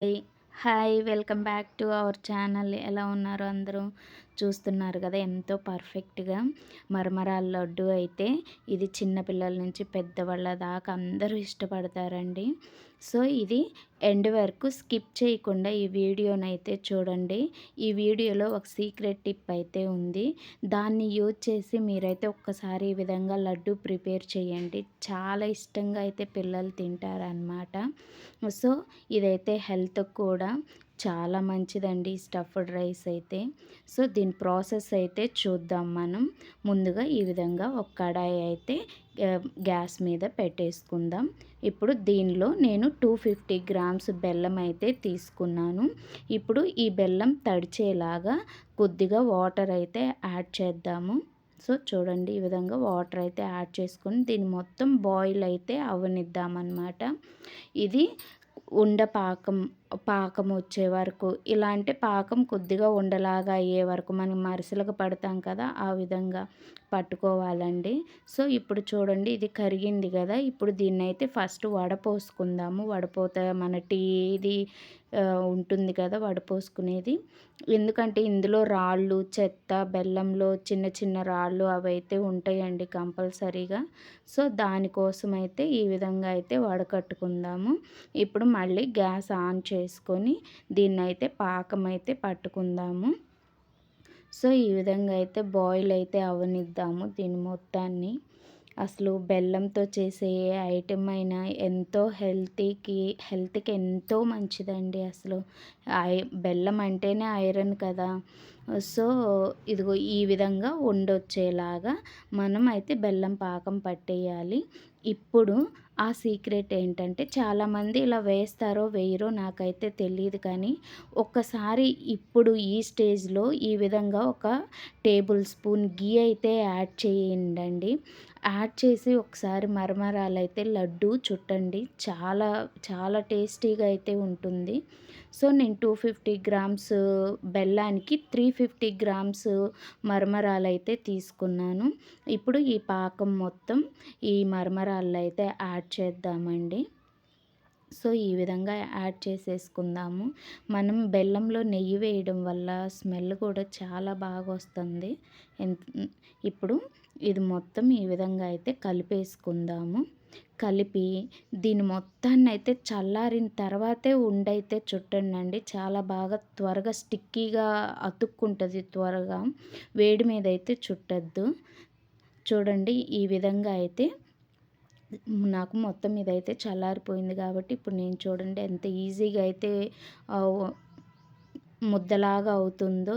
Hi hi welcome back to our channel. ఎలా ఉన్నారు అందరూ? చూస్తున్నారు కదా ఎంతో పర్ఫెక్ట్గా మరమరాల లడ్డు అయితే ఇది చిన్నపిల్లల నుంచి పెద్దవాళ్ళ దాకా అందరూ ఇష్టపడతారండి. సో ఇది ఎండ్ వరకు స్కిప్ చేయకుండా ఈ వీడియోనైతే చూడండి. ఈ వీడియోలో ఒక సీక్రెట్ టిప్ అయితే ఉంది. దాన్ని యూజ్ చేసి మీరైతే ఒక్కసారి ఈ విధంగా లడ్డు ప్రిపేర్ చేయండి. చాలా ఇష్టంగా అయితే పిల్లలు తింటారనమాట. సో ఇదైతే హెల్త్‌కి కూడా చాలా మంచిదండి స్టఫ్డ్ రైస్ అయితే. సో దీని ప్రాసెస్ అయితే చూద్దాం మనం. ముందుగా ఈ విధంగా ఒక కడాయి అయితే గ్యాస్ మీద పెట్టేసుకుందాం. ఇప్పుడు దీనిలో నేను 250 గ్రామ్స్ బెల్లం అయితే తీసుకున్నాను. ఇప్పుడు ఈ బెల్లం తడిచేలాగా కొద్దిగా వాటర్ అయితే యాడ్ చేద్దాము. సో చూడండి ఈ విధంగా వాటర్ అయితే యాడ్ చేసుకొని దీన్ని మొత్తం బాయిల్ అయితే అవ్వనిద్దామన్నమాట. ఇది పాకం పాకం వచ్చే వరకు, ఇలా అంటే పాకం కొద్దిగా ఉండలాగా అయ్యే వరకు మనం మరిసెలకు పడతాం కదా, ఆ విధంగా పట్టుకోవాలండి. సో ఇప్పుడు చూడండి ఇది కరిగింది కదా. ఇప్పుడు దీన్నైతే ఫస్ట్ వడపోసుకుందాము. వడపోత మన టీది ఉంటుంది కదా వడపోసుకునేది. ఎందుకంటే ఇందులో రాళ్ళు, చెత్త, బెల్లంలో చిన్న చిన్న రాళ్ళు అవైతే ఉంటాయండి కంపల్సరీగా. సో దానికోసమైతే ఈ విధంగా అయితే వడకట్టుకుందాము. ఇప్పుడు మళ్ళీ గ్యాస్ ఆన్ చేసుకొని దీన్నైతే పాకం అయితే పట్టుకుందాము. సో ఈ విధంగా అయితే బాయిల్ అయితే అవ్వనిద్దాము దీన్ని మొత్తాన్ని. అసలు బెల్లంతో చేసే ఏ ఐటెం అయినా ఎంతో హెల్త్‌కి ఎంతో మంచిదండి అసలు. బెల్లం అంటేనే ఐరన్ కదా. సో ఇదిగో ఈ విధంగా ఉండొచ్చేలాగా మనం అయితే బెల్లం పాకం పట్టేయాలి. ఇప్పుడు ఆ సీక్రెట్ ఏంటంటే, చాలామంది ఇలా వేస్తారో వేయరో నాకైతే తెలీదు కానీ, ఒక్కసారి ఇప్పుడు ఈ స్టేజ్‌లో ఈ విధంగా ఒక టేబుల్ స్పూన్ ఘీ అయితే యాడ్ చేయండండి. యాడ్ చేసి ఒకసారి మరమరాలైతే లడ్డూ చుట్టండి. చాలా చాలా టేస్టీగా అయితే ఉంటుంది. సో నేను 250 గ్రామ్స్ బెల్లానికి 350 గ్రామ్స్ మరమరాలైతే తీసుకున్నాను. ఇప్పుడు ఈ పాకం మొత్తం ఈ మరమరాల్లో అయితే యాడ్ చేద్దామండి. సో ఈ విధంగా యాడ్ చేసేసుకుందాము. మనం బెల్లంలో నెయ్యి వేయడం వల్ల స్మెల్ కూడా చాలా బాగా వస్తుంది. ఇప్పుడు ఇది మొత్తం ఈ విధంగా అయితే కలిపేసుకుందాము. కలిపి దీని మొత్తాన్నయితే చల్లారిన తర్వాతే ఉండైతే చుట్టండండి. చాలా బాగా త్వరగా స్టిక్కీగా అతుక్కుంటుంది త్వరగా. వేడి మీద అయితే చుట్టద్దు. చూడండి ఈ విధంగా అయితే నాకు మొత్తం ఇదైతే చల్లారిపోయింది కాబట్టి ఇప్పుడు నేను చూడండి ఎంత ఈజీగా అయితే ఆహ్, ముద్దలాగా అవుతుందో.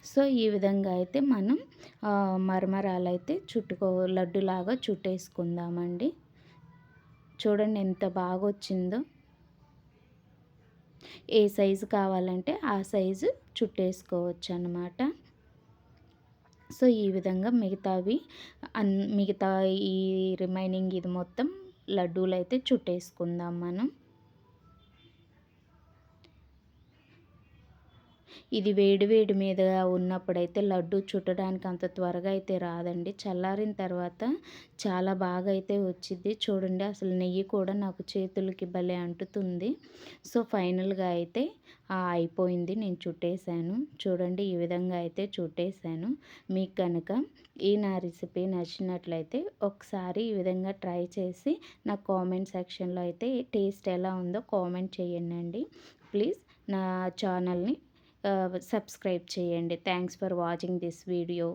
సో ఈ విధంగా అయితే మనం మరమరాలైతే లడ్డులాగా చుట్టేసుకుందామండి. చూడండి ఎంత బాగొచ్చిందో. ఏ సైజు కావాలంటే ఆ సైజు చుట్టేసుకోవచ్చనమాట. సో ఈ విధంగా మిగతా ఈ రిమైనింగ్ ఇది మొత్తం లడ్డూలైతే చుట్టేసుకుందాం మనం. ఇది వేడి వేడి మీద ఉన్నప్పుడైతే లడ్డు చుట్టడానికి అంత త్వరగా అయితే రాదండి. చల్లారిన తర్వాత చాలా బాగా అయితే వచ్చిద్ది. చూడండి అసలు నెయ్యి కూడా నాకు చేతులకి భలే అంటుతుంది. సో ఫైనల్‌గా అయితే అయిపోయింది. నేను చుట్టేసాను. చూడండి ఈ విధంగా అయితే చుట్టేసాను. మీకు గనక నా రెసిపీ నచ్చినట్లయితే ఒకసారి ఈ విధంగా ట్రై చేసి నాకు కామెంట్ సెక్షన్‌లో అయితే టేస్ట్ ఎలా ఉందో కామెంట్ చేయండండి. ప్లీజ్ నా ఛానల్‌ని సబ్స్క్రైబ్ చేయండి. Thanks for watching this video.